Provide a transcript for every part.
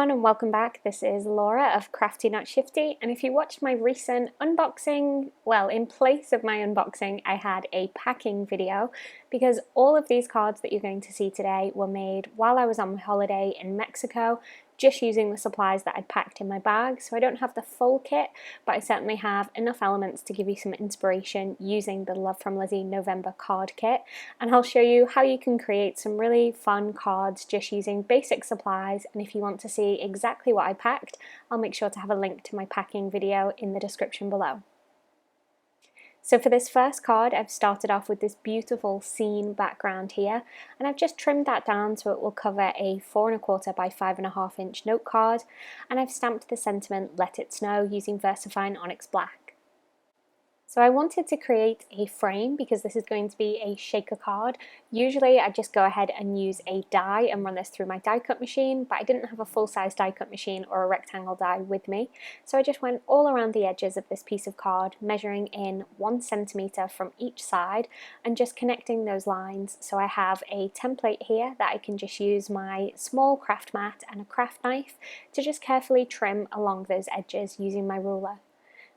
everyone and welcome back. This is Laura of Crafty Not Shifty, and if you watched my recent unboxing, well, in place of my unboxing I had a packing video because all of these cards that you're going to see today were made while I was on my holiday in Mexico, just using the supplies that I'd packed in my bag. So I don't have the full kit, but I certainly have enough elements to give you some inspiration using the Love From Lizi November card kit, and I'll show you how you can create some really fun cards just using basic supplies. And if you want to see exactly what I packed, I'll make sure to have a link to my packing video in the description below. So for this first card, I've started off with this beautiful scene background here, and I've just trimmed that down so it will cover a 4 1/4 by 5.5 inch note card, and I've stamped the sentiment "Let It Snow" using VersaFine Onyx Black. So I wanted to create a frame because this is going to be a shaker card. Usually I just go ahead and use a die and run this through my die cut machine, but I didn't have a full-size die cut machine or a rectangle die with me. So I just went all around the edges of this piece of card, measuring in 1 centimeter from each side and just connecting those lines. So I have a template here that I can just use my small craft mat and a craft knife to just carefully trim along those edges using my ruler.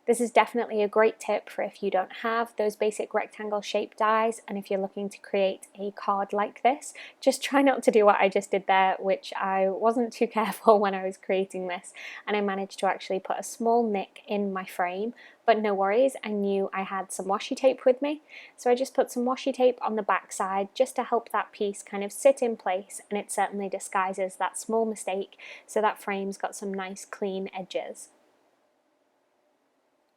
This is definitely a great tip for if you don't have those basic rectangle shaped dies, and if you're looking to create a card like this, just try not to do what I just did there, which I wasn't too careful when I was creating this, and I managed to actually put a small nick in my frame, but no worries, I knew I had some washi tape with me, so I just put some washi tape on the back side just to help that piece kind of sit in place, and it certainly disguises that small mistake so that frame's got some nice clean edges.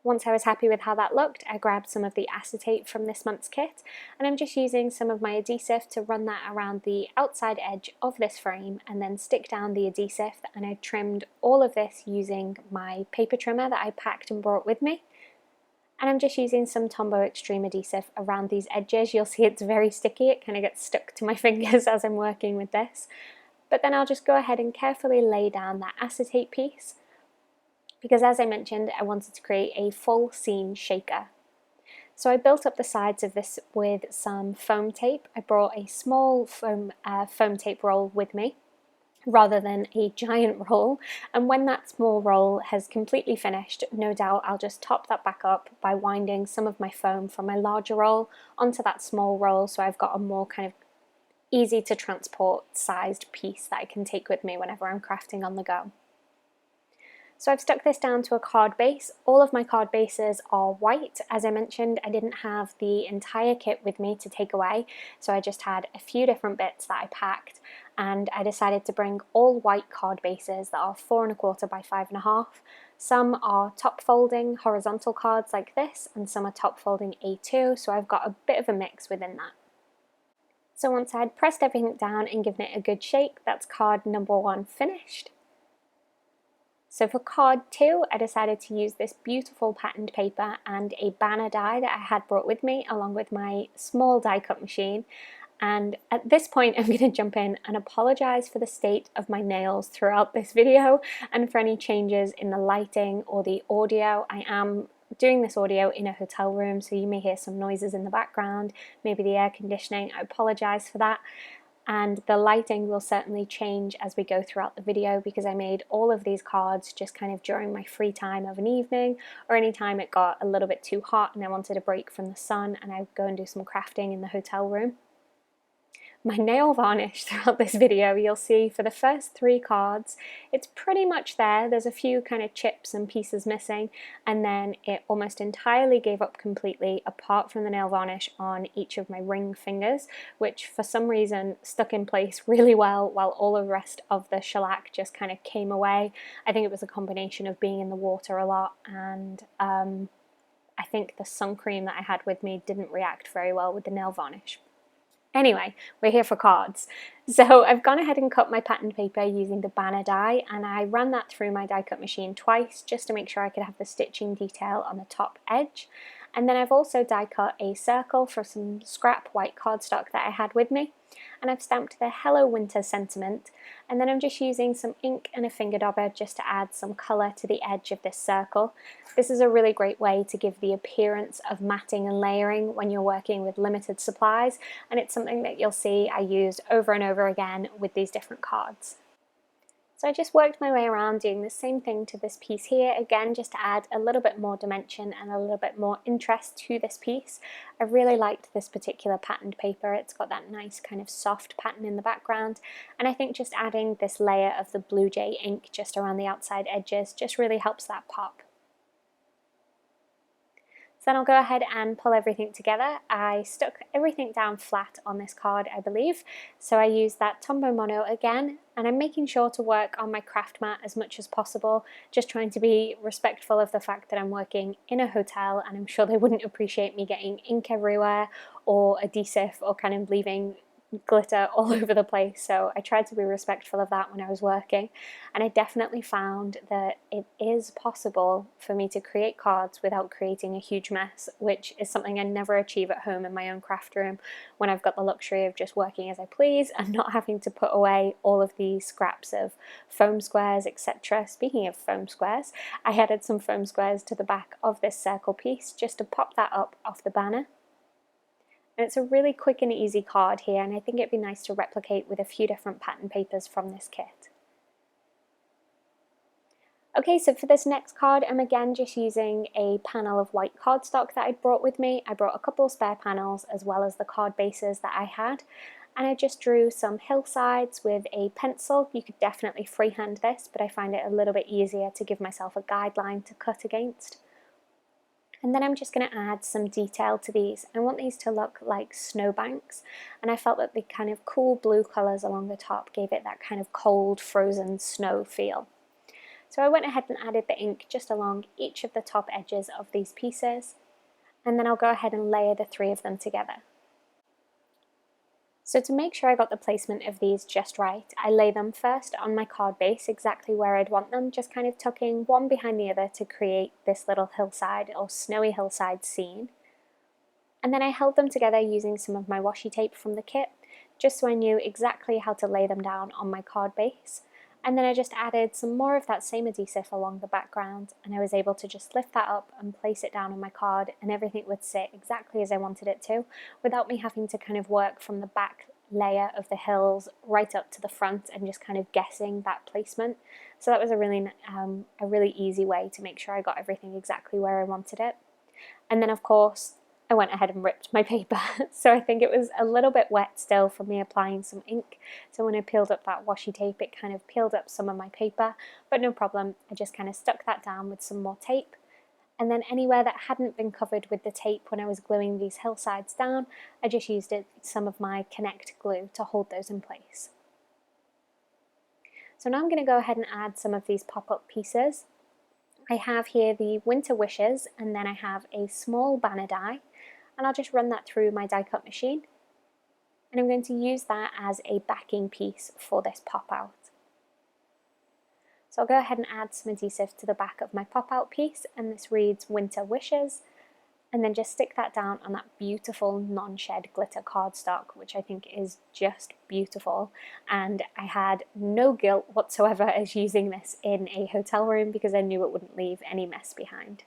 Once I was happy with how that looked, I grabbed some of the acetate from this month's kit, and I'm just using some of my adhesive to run that around the outside edge of this frame and then stick down the adhesive, and I trimmed all of this using my paper trimmer that I packed and brought with me. And I'm just using some Tombow Extreme adhesive around these edges. You'll see it's very sticky, it kind of gets stuck to my fingers as I'm working with this. But then I'll just go ahead and carefully lay down that acetate piece, because as I mentioned, I wanted to create a full scene shaker. So I built up the sides of this with some foam tape. I brought a small foam tape roll with me rather than a giant roll, and when that small roll has completely finished, no doubt I'll just top that back up by winding some of my foam from my larger roll onto that small roll, so I've got a more kind of easy to transport sized piece that I can take with me whenever I'm crafting on the go. So I've stuck this down to a card base. All of my card bases are white. As I mentioned, I didn't have the entire kit with me to take away, so I just had a few different bits that I packed, and I decided to bring all white card bases that are 4 1/4 by 5.5. Some are top folding horizontal cards like this, and some are top folding A2, so I've got a bit of a mix within that. So once I had pressed everything down and given it a good shake, that's card number 1 finished. So for card 2, I decided to use this beautiful patterned paper and a banner die that I had brought with me along with my small die cut machine. And at this point I'm going to jump in and apologize for the state of my nails throughout this video and for any changes in the lighting or the audio. I am doing this audio in a hotel room, so you may hear some noises in the background, maybe the air conditioning. I apologize for that. And the lighting will certainly change as we go throughout the video because I made all of these cards just kind of during my free time of an evening, or any time it got a little bit too hot and I wanted a break from the sun and I would go and do some crafting in the hotel room. My nail varnish throughout this video, you'll see for the first 3 cards, it's pretty much there. There's a few kind of chips and pieces missing, and then it almost entirely gave up completely apart from the nail varnish on each of my ring fingers, which for some reason stuck in place really well while all of the rest of the shellac just kind of came away. I think it was a combination of being in the water a lot, and I think the sun cream that I had with me didn't react very well with the nail varnish. Anyway, we're here for cards. So I've gone ahead and cut my patterned paper using the banner die, and I ran that through my die cut machine twice just to make sure I could have the stitching detail on the top edge. And then I've also die cut a circle for some scrap white cardstock that I had with me, and I've stamped the Hello Winter sentiment, and then I'm just using some ink and a finger dobber just to add some colour to the edge of this circle. This is a really great way to give the appearance of matting and layering when you're working with limited supplies, and it's something that you'll see I use over and over again with these different cards. So I just worked my way around doing the same thing to this piece here, again just to add a little bit more dimension and a little bit more interest to this piece. I really liked this particular patterned paper. It's got that nice kind of soft pattern in the background, and I think just adding this layer of the Blue Jay ink just around the outside edges just really helps that pop. So then I'll go ahead and pull everything together. I stuck everything down flat on this card, I believe, so I used that Tombow mono again, and I'm making sure to work on my craft mat as much as possible, just trying to be respectful of the fact that I'm working in a hotel and I'm sure they wouldn't appreciate me getting ink everywhere or adhesive or kind of leaving glitter all over the place, so I tried to be respectful of that when I was working, and I definitely found that it is possible for me to create cards without creating a huge mess, which is something I never achieve at home in my own craft room when I've got the luxury of just working as I please and not having to put away all of these scraps of foam squares, etc. Speaking of foam squares, I added some foam squares to the back of this circle piece just to pop that up off the banner. And it's a really quick and easy card here, and I think it'd be nice to replicate with a few different pattern papers from this kit. Okay, so for this next card, I'm again just using a panel of white cardstock that I brought with me. I brought a couple of spare panels as well as the card bases that I had, and I just drew some hillsides with a pencil. You could definitely freehand this, but I find it a little bit easier to give myself a guideline to cut against. And then I'm just going to add some detail to these. I want these to look like snowbanks, and I felt that the kind of cool blue colours along the top gave it that kind of cold, frozen snow feel. So I went ahead and added the ink just along each of the top edges of these pieces, and then I'll go ahead and layer the three of them together. So to make sure I got the placement of these just right, I lay them first on my card base exactly where I'd want them, just kind of tucking one behind the other to create this little hillside or snowy hillside scene. And then I held them together using some of my washi tape from the kit, just so I knew exactly how to lay them down on my card base. And then I just added some more of that same adhesive along the background, and I was able to just lift that up and place it down on my card, and everything would sit exactly as I wanted it to, without me having to kind of work from the back layer of the hills right up to the front and just kind of guessing that placement. So that was a really easy way to make sure I got everything exactly where I wanted it. And then of course I went ahead and ripped my paper, so I think it was a little bit wet still from me applying some ink, so when I peeled up that washi tape it kind of peeled up some of my paper, but no problem, I just kind of stuck that down with some more tape, and then anywhere that hadn't been covered with the tape when I was gluing these hillsides down, I just used some of my Connect glue to hold those in place. So now I'm going to go ahead and add some of these pop-up pieces. I have here the Winter Wishes, and then I have a small banner die, and I'll just run that through my die cut machine, and I'm going to use that as a backing piece for this pop out. So I'll go ahead and add some adhesive to the back of my pop out piece, and this reads Winter Wishes, and then just stick that down on that beautiful non-shed glitter cardstock, which I think is just beautiful, and I had no guilt whatsoever as using this in a hotel room because I knew it wouldn't leave any mess behind.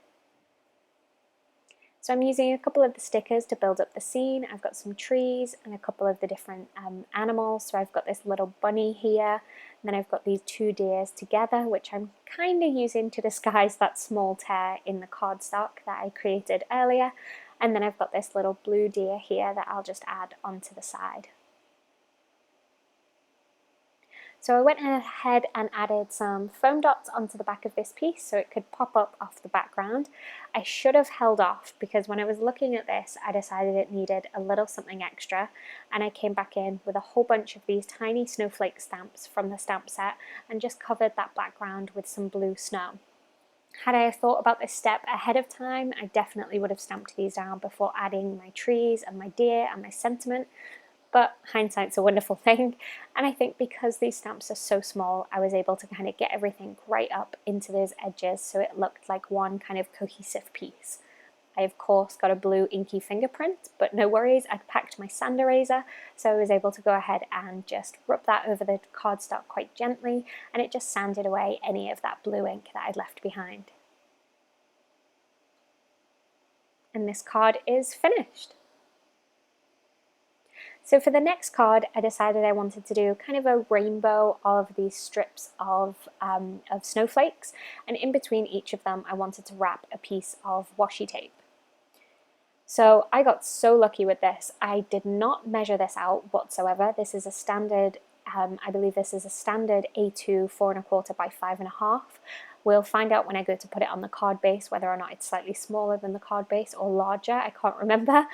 So I'm using a couple of the stickers to build up the scene. I've got some trees and a couple of the different animals. So I've got this little bunny here, and then I've got these two deers together, which I'm kind of using to disguise that small tear in the cardstock that I created earlier. And then I've got this little blue deer here that I'll just add onto the side. So I went ahead and added some foam dots onto the back of this piece so it could pop up off the background. I should have held off because when I was looking at this I decided it needed a little something extra, and I came back in with a whole bunch of these tiny snowflake stamps from the stamp set and just covered that background with some blue snow. Had I thought about this step ahead of time, I definitely would have stamped these down before adding my trees and my deer and my sentiment. But hindsight's a wonderful thing, and I think because these stamps are so small, I was able to kind of get everything right up into those edges so it looked like one kind of cohesive piece. I of course got a blue inky fingerprint, but no worries, I'd packed my sand eraser, so I was able to go ahead and just rub that over the cardstock quite gently, and it just sanded away any of that blue ink that I'd left behind. And this card is finished. So for the next card, I decided I wanted to do kind of a rainbow of these strips of snowflakes, and in between each of them I wanted to wrap a piece of washi tape. So I got so lucky with this. I did not measure this out whatsoever. This is a standard, I believe this is a standard A2 4¼ by 5½. We'll find out when I go to put it on the card base whether or not it's slightly smaller than the card base or larger, I can't remember.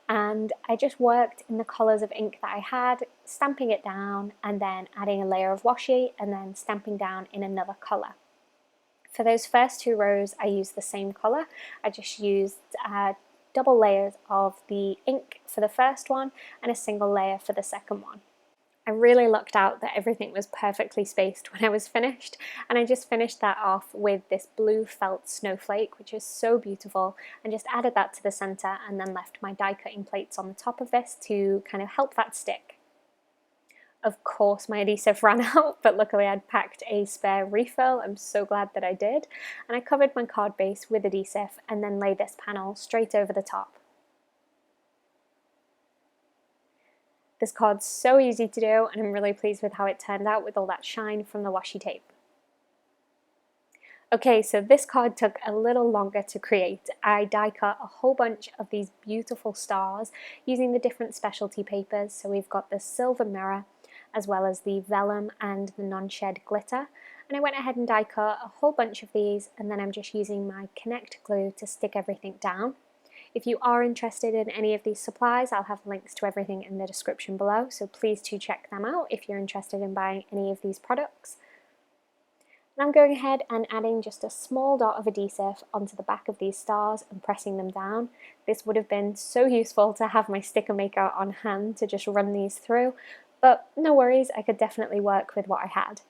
And I just worked in the colours of ink that I had, stamping it down and then adding a layer of washi and then stamping down in another colour. For those first 2 rows I used the same colour. I just used double layers of the ink for the first one and a single layer for the second one. I really lucked out that everything was perfectly spaced when I was finished, and I just finished that off with this blue felt snowflake, which is so beautiful, and just added that to the centre and then left my die cutting plates on the top of this to kind of help that stick. Of course my adhesive ran out, but luckily I'd packed a spare refill. I'm so glad that I did, and I covered my card base with adhesive and then laid this panel straight over the top. This card's so easy to do, and I'm really pleased with how it turned out with all that shine from the washi tape. Okay, so this card took a little longer to create. I die cut a whole bunch of these beautiful stars using the different specialty papers. So we've got the silver mirror, as well as the vellum and the non-shed glitter. And I went ahead and die cut a whole bunch of these, and then I'm just using my Connect glue to stick everything down. If you are interested in any of these supplies, I'll have links to everything in the description below, so please do check them out if you're interested in buying any of these products. And I'm going ahead and adding just a small dot of adhesive onto the back of these stars and pressing them down. This would have been so useful to have my sticker maker on hand to just run these through, but no worries, I could definitely work with what I had.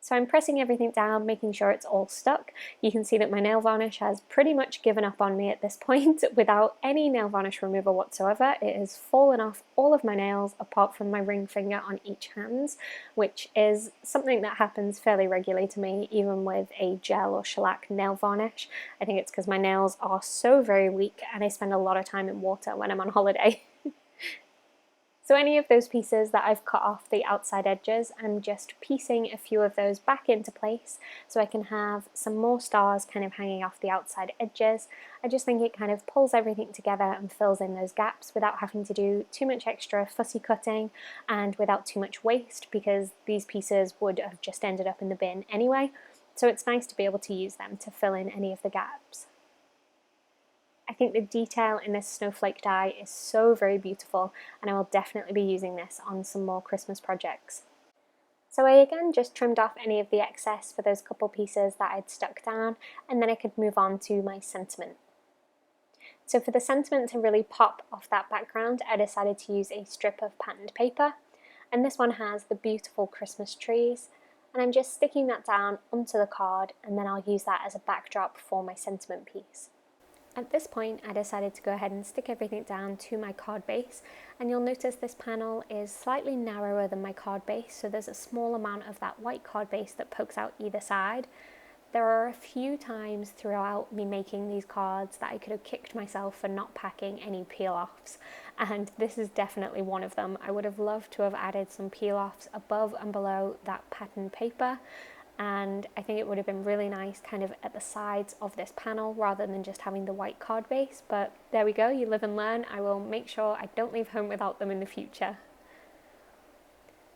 So I'm pressing everything down, making sure it's all stuck. You can see that my nail varnish has pretty much given up on me at this point without any nail varnish remover whatsoever. It has fallen off all of my nails apart from my ring finger on each hand, which is something that happens fairly regularly to me even with a gel or shellac nail varnish. I think it's because my nails are so very weak and I spend a lot of time in water when I'm on holiday. So any of those pieces that I've cut off the outside edges, I'm just piecing a few of those back into place so I can have some more stars kind of hanging off the outside edges. I just think it kind of pulls everything together and fills in those gaps without having to do too much extra fussy cutting and without too much waste, because these pieces would have just ended up in the bin anyway. So it's nice to be able to use them to fill in any of the gaps. I think the detail in this snowflake die is so very beautiful, and I will definitely be using this on some more Christmas projects. So I again just trimmed off any of the excess for those couple pieces that I'd stuck down, and then I could move on to my sentiment. So for the sentiment to really pop off that background, I decided to use a strip of patterned paper, and this one has the beautiful Christmas trees, and I'm just sticking that down onto the card, and then I'll use that as a backdrop for my sentiment piece. At this point, I decided to go ahead and stick everything down to my card base, and you'll notice this panel is slightly narrower than my card base, so there's a small amount of that white card base that pokes out either side. There are a few times throughout me making these cards that I could have kicked myself for not packing any peel-offs, and this is definitely one of them. I would have loved to have added some peel-offs above and below that patterned paper, and I think it would have been really nice kind of at the sides of this panel rather than just having the white card base, but there we go, you live and learn. I will make sure I don't leave home without them in the future.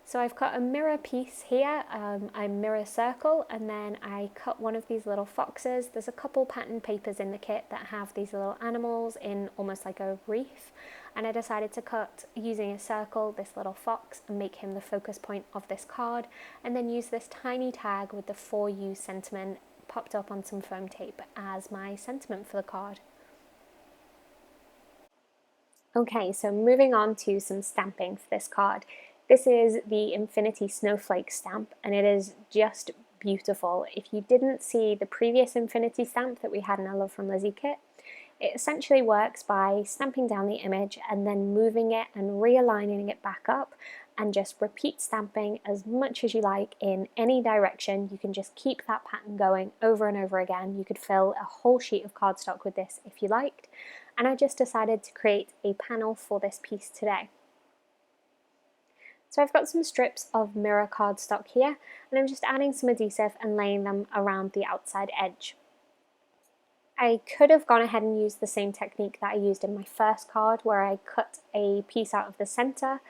So I've cut a mirror piece here, a mirror circle, and then I cut one of these little foxes. There's a couple patterned papers in the kit that have these little animals in almost like a wreath, and I decided to cut, using a circle, this little fox and make him the focus point of this card, and then use this tiny tag with the For You sentiment popped up on some foam tape as my sentiment for the card. Okay, so moving on to some stamping for this card. This is the Infinity Snowflake stamp, and it is just beautiful. If you didn't see the previous Infinity stamp that we had in our Love From Lizi kit, it essentially works by stamping down the image and then moving it and realigning it back up, and just repeat stamping as much as you like in any direction. You can just keep that pattern going over and over again. You could fill a whole sheet of cardstock with this if you liked. and I just decided to create a panel for this piece today. So I've got some strips of mirror cardstock here, and I'm just adding some adhesive and laying them around the outside edge. I could have gone ahead and used the same technique that I used in my first card, where I cut a piece out of the center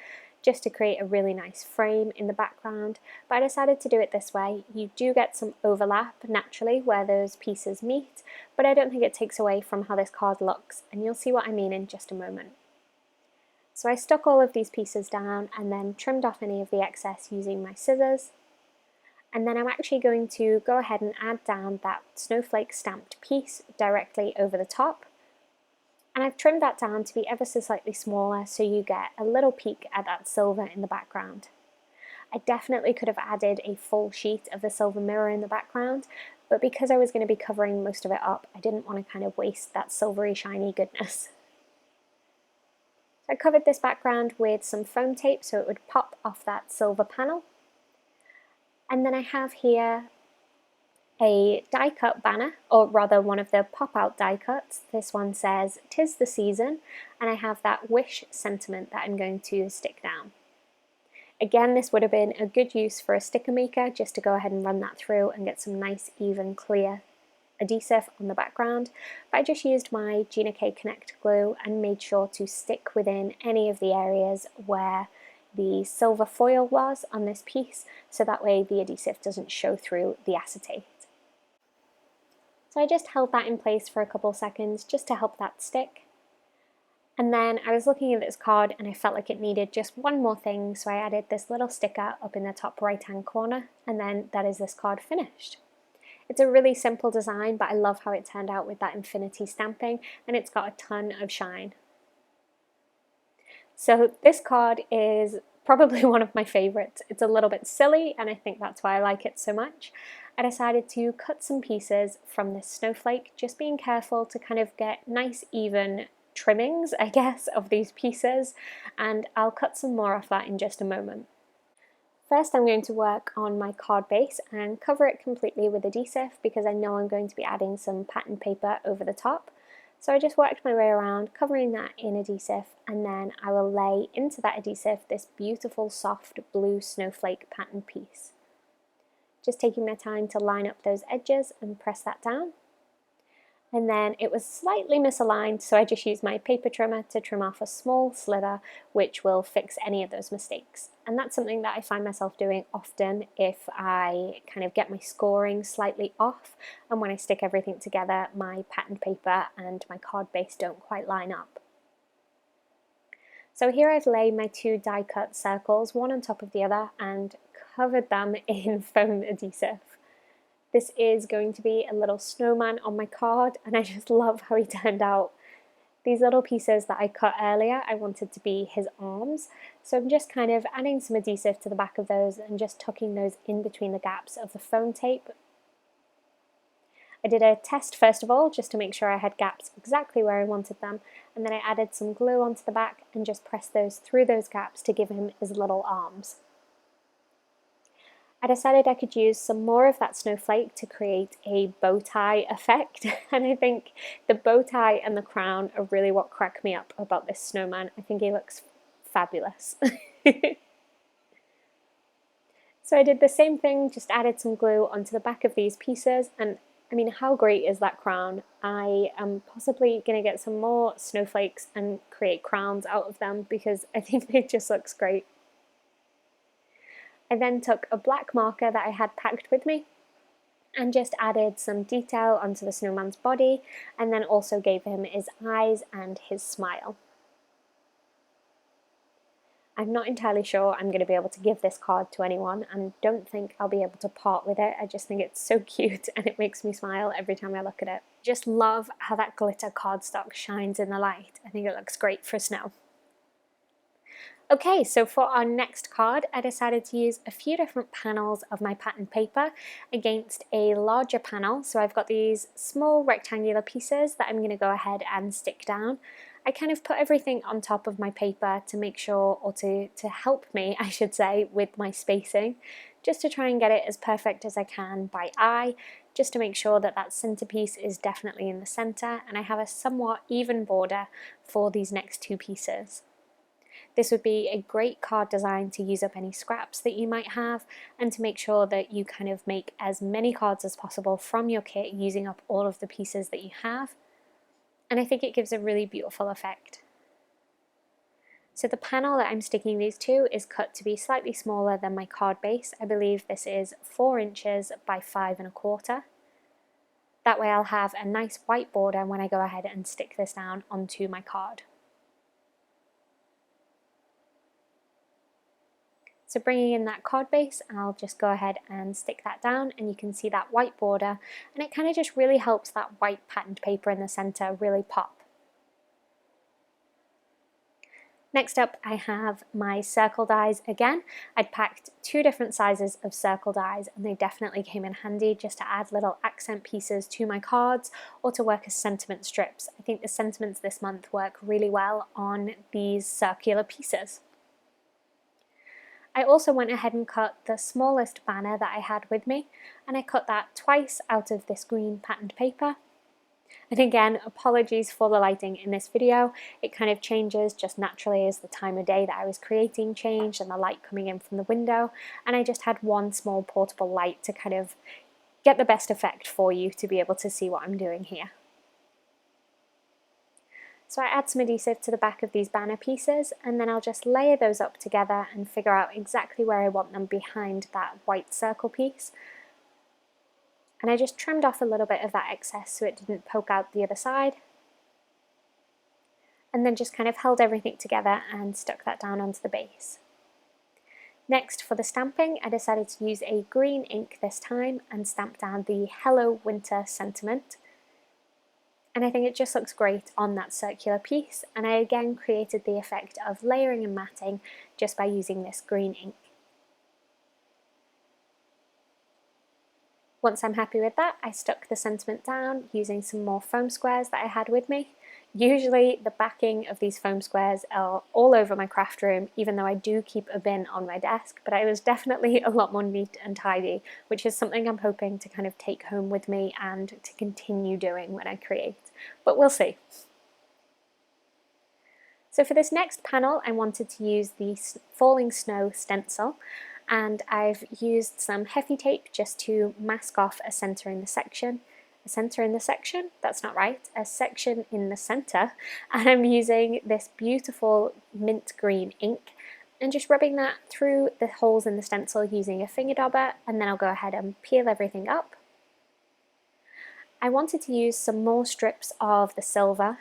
just to create a really nice frame in the background, but I decided to do it this way. You do get some overlap naturally where those pieces meet, but I don't think it takes away from how this card looks, and you'll see what I mean in just a moment. So I stuck all of these pieces down and then trimmed off any of the excess using my scissors. And then I'm actually going to go ahead and add down that snowflake stamped piece directly over the top. And I've trimmed that down to be ever so slightly smaller so you get a little peek at that silver in the background. I definitely could have added a full sheet of the silver mirror in the background, but because I was going to be covering most of it up, I didn't want to kind of waste that silvery shiny goodness. So I covered this background with some foam tape so it would pop off that silver panel. And then I have here a die cut banner, or rather one of the pop out die cuts. This one says "'Tis the season," and I have that wish sentiment that I'm going to stick down. Again, this would have been a good use for a sticker maker, just to go ahead and run that through and get some nice even clear adhesive on the background, but I just used my Gina K Connect glue and made sure to stick within any of the areas where the silver foil was on this piece, so that way the adhesive doesn't show through the acetate. So I just held that in place for a couple seconds just to help that stick. And then I was looking at this card and I felt like it needed just one more thing, so I added this little sticker up in the top right hand corner, and then that is this card finished. It's a really simple design, but I love how it turned out with that infinity stamping, and it's got a ton of shine. So this card is probably one of my favorites. It's a little bit silly, and I think that's why I like it so much. I decided to cut some pieces from this snowflake, just being careful to kind of get nice even trimmings, I guess, of these pieces, and I'll cut some more off that in just a moment. First, I'm going to work on my card base and cover it completely with adhesive because I know I'm going to be adding some pattern paper over the top. So I just worked my way around, covering that in adhesive, and then I will lay into that adhesive this beautiful soft blue snowflake pattern piece. Just taking my time to line up those edges and press that down. And then it was slightly misaligned, so I just used my paper trimmer to trim off a small slither, which will fix any of those mistakes. And that's something that I find myself doing often if I kind of get my scoring slightly off, and when I stick everything together, my pattern paper and my card base don't quite line up. So here I've laid my two die cut circles, one on top of the other, and covered them in foam adhesive. This is going to be a little snowman on my card, and I just love how he turned out. These little pieces that I cut earlier, I wanted to be his arms, so I'm just kind of adding some adhesive to the back of those and just tucking those in between the gaps of the foam tape. I did a test first of all, just to make sure I had gaps exactly where I wanted them, and then I added some glue onto the back and just pressed those through those gaps to give him his little arms. I decided I could use some more of that snowflake to create a bow tie effect, and I think the bow tie and the crown are really what crack me up about this snowman. I think he looks fabulous. So I did the same thing, just added some glue onto the back of these pieces, and I mean, how great is that crown? I am possibly going to get some more snowflakes and create crowns out of them because I think it just looks great. I then took a black marker that I had packed with me and just added some detail onto the snowman's body, and then also gave him his eyes and his smile. I'm not entirely sure I'm going to be able to give this card to anyone, and don't think I'll be able to part with it. I just think it's so cute and it makes me smile every time I look at it. Just love how that glitter cardstock shines in the light. I think it looks great for snow. Okay, so for our next card, I decided to use a few different panels of my pattern paper against a larger panel. So I've got these small rectangular pieces that I'm going to go ahead and stick down. I kind of put everything on top of my paper to make sure, or to help me, I should say, with my spacing, just to try and get it as perfect as I can by eye, just to make sure that that centerpiece is definitely in the center, and I have a somewhat even border for these next two pieces. This would be a great card design to use up any scraps that you might have, and to make sure that you kind of make as many cards as possible from your kit using up all of the pieces that you have. And I think it gives a really beautiful effect. So the panel that I'm sticking these to is cut to be slightly smaller than my card base. I believe this is 4 inches by 5¼ That way I'll have a nice white border when I go ahead and stick this down onto my card. So bringing in that card base, I'll just go ahead and stick that down, and you can see that white border, and it kind of just really helps that white patterned paper in the center really pop. Next up, I have my circle dies again. I'd packed 2 different sizes of circle dies, and they definitely came in handy just to add little accent pieces to my cards or to work as sentiment strips. I think the sentiments this month work really well on these circular pieces. I also went ahead and cut the smallest banner that I had with me, and I cut that twice out of this green patterned paper. And again, apologies for the lighting in this video. It kind of changes just naturally as the time of day that I was creating changed and the light coming in from the window, and I just had one small portable light to kind of get the best effect for you to be able to see what I'm doing here. So I add some adhesive to the back of these banner pieces, and then I'll just layer those up together and figure out exactly where I want them behind that white circle piece. And I just trimmed off a little bit of that excess so it didn't poke out the other side. And then just kind of held everything together and stuck that down onto the base. Next, for the stamping, I decided to use a green ink this time and stamp down the Hello Winter sentiment. And I think it just looks great on that circular piece, and I again created the effect of layering and matting just by using this green ink. Once I'm happy with that, I stuck the sentiment down using some more foam squares that I had with me. Usually the backing of these foam squares are all over my craft room, even though I do keep a bin on my desk, but I was definitely a lot more neat and tidy, which is something I'm hoping to kind of take home with me and to continue doing when I create, but we'll see. So for this next panel, I wanted to use the Falling Snow stencil, and I've used some Heffy tape just to mask off a centre in the section. A centre in the section? That's not right. A section in the centre. And I'm using this beautiful mint green ink and just rubbing that through the holes in the stencil using a finger dauber, and then I'll go ahead and peel everything up. I wanted to use some more strips of the silver.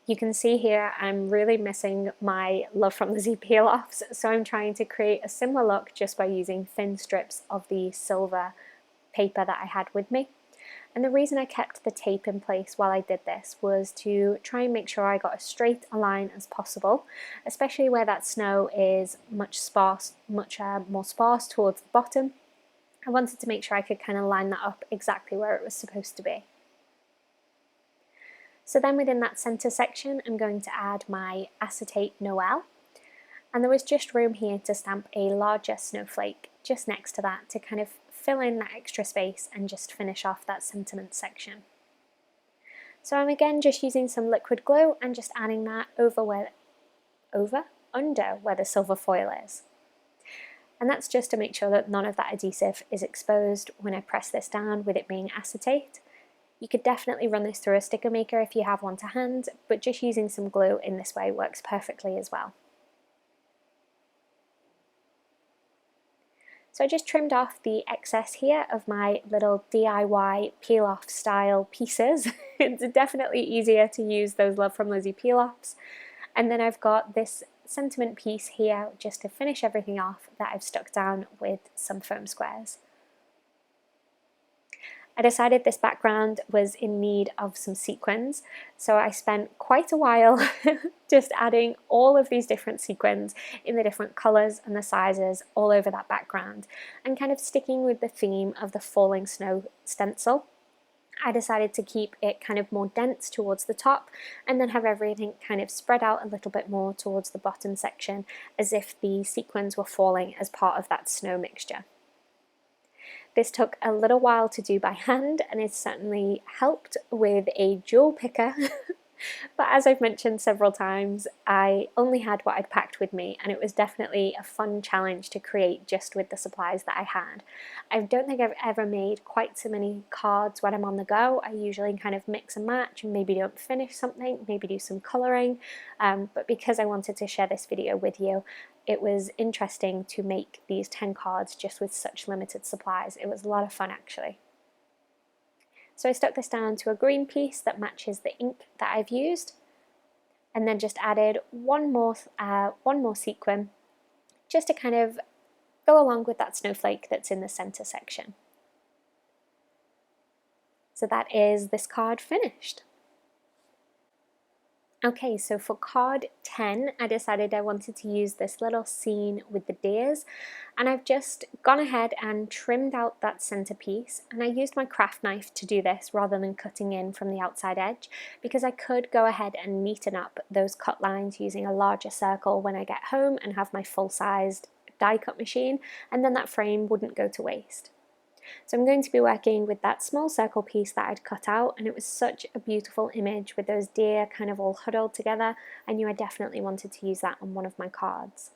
You can see here I'm really missing my Love From Lizi peel-offs, so I'm trying to create a similar look just by using thin strips of the silver paper that I had with me. And the reason I kept the tape in place while I did this was to try and make sure I got as straight a line as possible, especially where that snow is much more sparse towards the bottom. I wanted to make sure I could kind of line that up exactly where it was supposed to be. So then within that centre section, I'm going to add my acetate Noel. And there was just room here to stamp a larger snowflake just next to that to kind of fill in that extra space and just finish off that sentiment section. So I'm again just using some liquid glue and just adding that under where the silver foil is. And that's just to make sure that none of that adhesive is exposed when I press this down with it being acetate. You could definitely run this through a sticker maker if you have one to hand, but just using some glue in this way works perfectly as well. So I just trimmed off the excess here of my little DIY peel-off style pieces. It's definitely easier to use those Love From Lizi peel-offs. And then I've got this sentiment piece here just to finish everything off that I've stuck down with some foam squares. I decided this background was in need of some sequins, so I spent quite a while just adding all of these different sequins in the different colours and the sizes all over that background, and kind of sticking with the theme of the falling snow stencil. I decided to keep it kind of more dense towards the top and then have everything kind of spread out a little bit more towards the bottom section, as if the sequins were falling as part of that snow mixture. This took a little while to do by hand, and it certainly helped with a jewel picker. But as I've mentioned several times, I only had what I'd packed with me, and it was definitely a fun challenge to create just with the supplies that I had. I don't think I've ever made quite so many cards when I'm on the go. I usually kind of mix and match and maybe don't finish something, maybe do some colouring, but because I wanted to share this video with you, it was interesting to make these 10 cards just with such limited supplies. It was a lot of fun actually. So I stuck this down to a green piece that matches the ink that I've used, and then just added one more sequin just to kind of go along with that snowflake that's in the center section. So that is this card finished. Okay, so for card 10, I decided I wanted to use this little scene with the deers, and I've just gone ahead and trimmed out that centerpiece, and I used my craft knife to do this rather than cutting in from the outside edge, because I could go ahead and neaten up those cut lines using a larger circle when I get home and have my full-sized die cut machine, and then that frame wouldn't go to waste. So I'm going to be working with that small circle piece that I'd cut out, and it was such a beautiful image with those deer kind of all huddled together. I knew I definitely wanted to use that on one of my cards.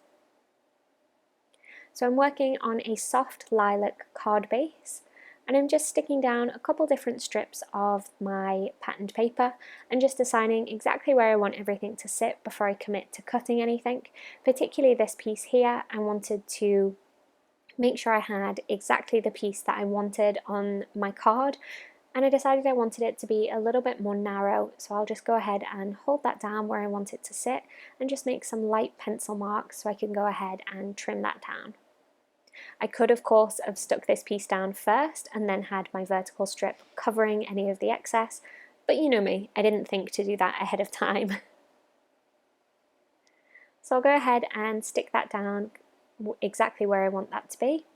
So I'm working on a soft lilac card base, and I'm just sticking down a couple different strips of my patterned paper and just deciding exactly where I want everything to sit before I commit to cutting anything. Particularly this piece here, I wanted to make sure I had exactly the piece that I wanted on my card, and I decided I wanted it to be a little bit more narrow, so I'll just go ahead and hold that down where I want it to sit and just make some light pencil marks so I can go ahead and trim that down. I could of course have stuck this piece down first and then had my vertical strip covering any of the excess, but you know me, I didn't think to do that ahead of time. So I'll go ahead and stick that down exactly where I want that to be.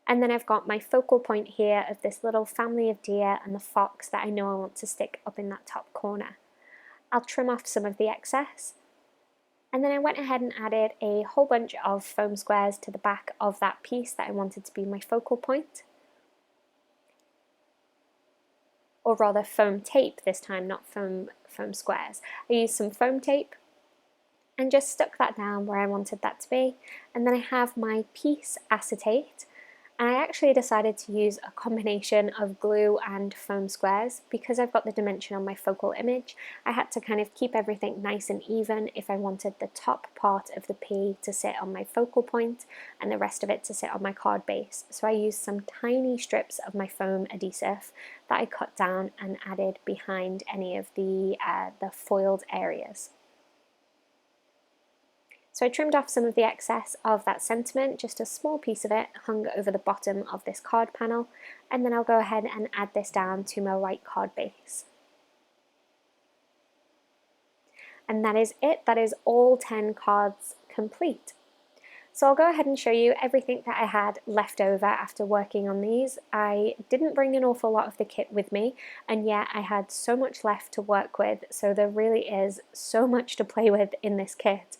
And then I've got my focal point here of this little family of deer and the fox that I know I want to stick up in that top corner. I'll trim off some of the excess, and then I went ahead and added a whole bunch of foam squares to the back of that piece that I wanted to be my focal point. Or rather foam tape this time, not foam squares. I used some foam tape and just stuck that down where I wanted that to be. And then I have my piece acetate, and I actually decided to use a combination of glue and foam squares because I've got the dimension on my focal image. I had to kind of keep everything nice and even if I wanted the top part of the P to sit on my focal point and the rest of it to sit on my card base. So I used some tiny strips of my foam adhesive that I cut down and added behind any of the foiled areas. So I trimmed off some of the excess of that sentiment, just a small piece of it hung over the bottom of this card panel, and then I'll go ahead and add this down to my white card base. And that is it, that is all 10 cards complete. So I'll go ahead and show you everything that I had left over after working on these. I didn't bring an awful lot of the kit with me, and yet I had so much left to work with, so there really is so much to play with in this kit.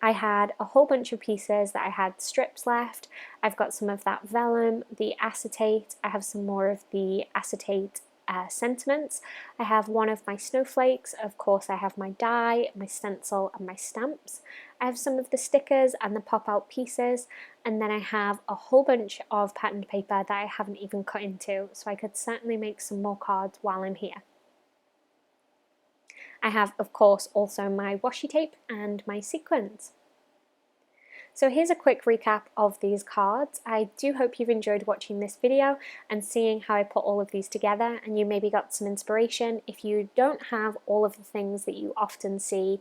I had a whole bunch of pieces that I had strips left. I've got some of that vellum, the acetate, I have some more of the acetate sentiments. I have one of my snowflakes, of course I have my die, my stencil and my stamps. I have some of the stickers and the pop-out pieces, and then I have a whole bunch of patterned paper that I haven't even cut into, so I could certainly make some more cards while I'm here. I have, of course, also my washi tape and my sequins. So here's a quick recap of these cards. I do hope you've enjoyed watching this video and seeing how I put all of these together, and you maybe got some inspiration if you don't have all of the things that you often see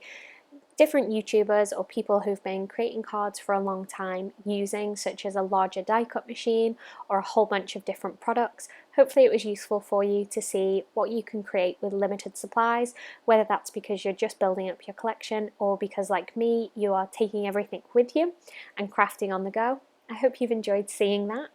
different YouTubers or people who've been creating cards for a long time using, such as a larger die cut machine or a whole bunch of different products. Hopefully it was useful for you to see what you can create with limited supplies, whether that's because you're just building up your collection or because, like me, you are taking everything with you and crafting on the go. I hope you've enjoyed seeing that.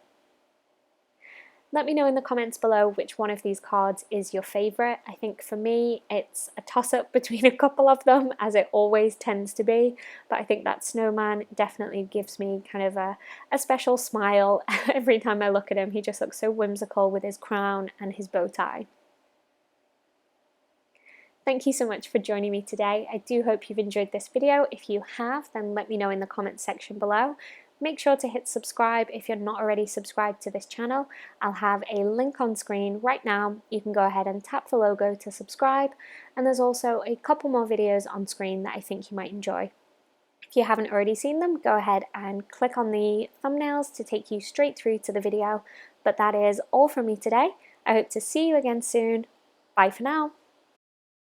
Let me know in the comments below which one of these cards is your favourite. I think for me it's a toss-up between a couple of them, as it always tends to be, but I think that Snowman definitely gives me kind of a special smile every time I look at him. He just looks so whimsical with his crown and his bow tie. Thank you so much for joining me today. I do hope you've enjoyed this video. If you have, then let me know in the comments section below. Make sure to hit subscribe if you're not already subscribed to this channel. I'll have a link on screen right now. You can go ahead and tap the logo to subscribe, and there's also a couple more videos on screen that I think you might enjoy. If you haven't already seen them, go ahead and click on the thumbnails to take you straight through to the video. But that is all from me today. I hope to see you again soon. Bye for now.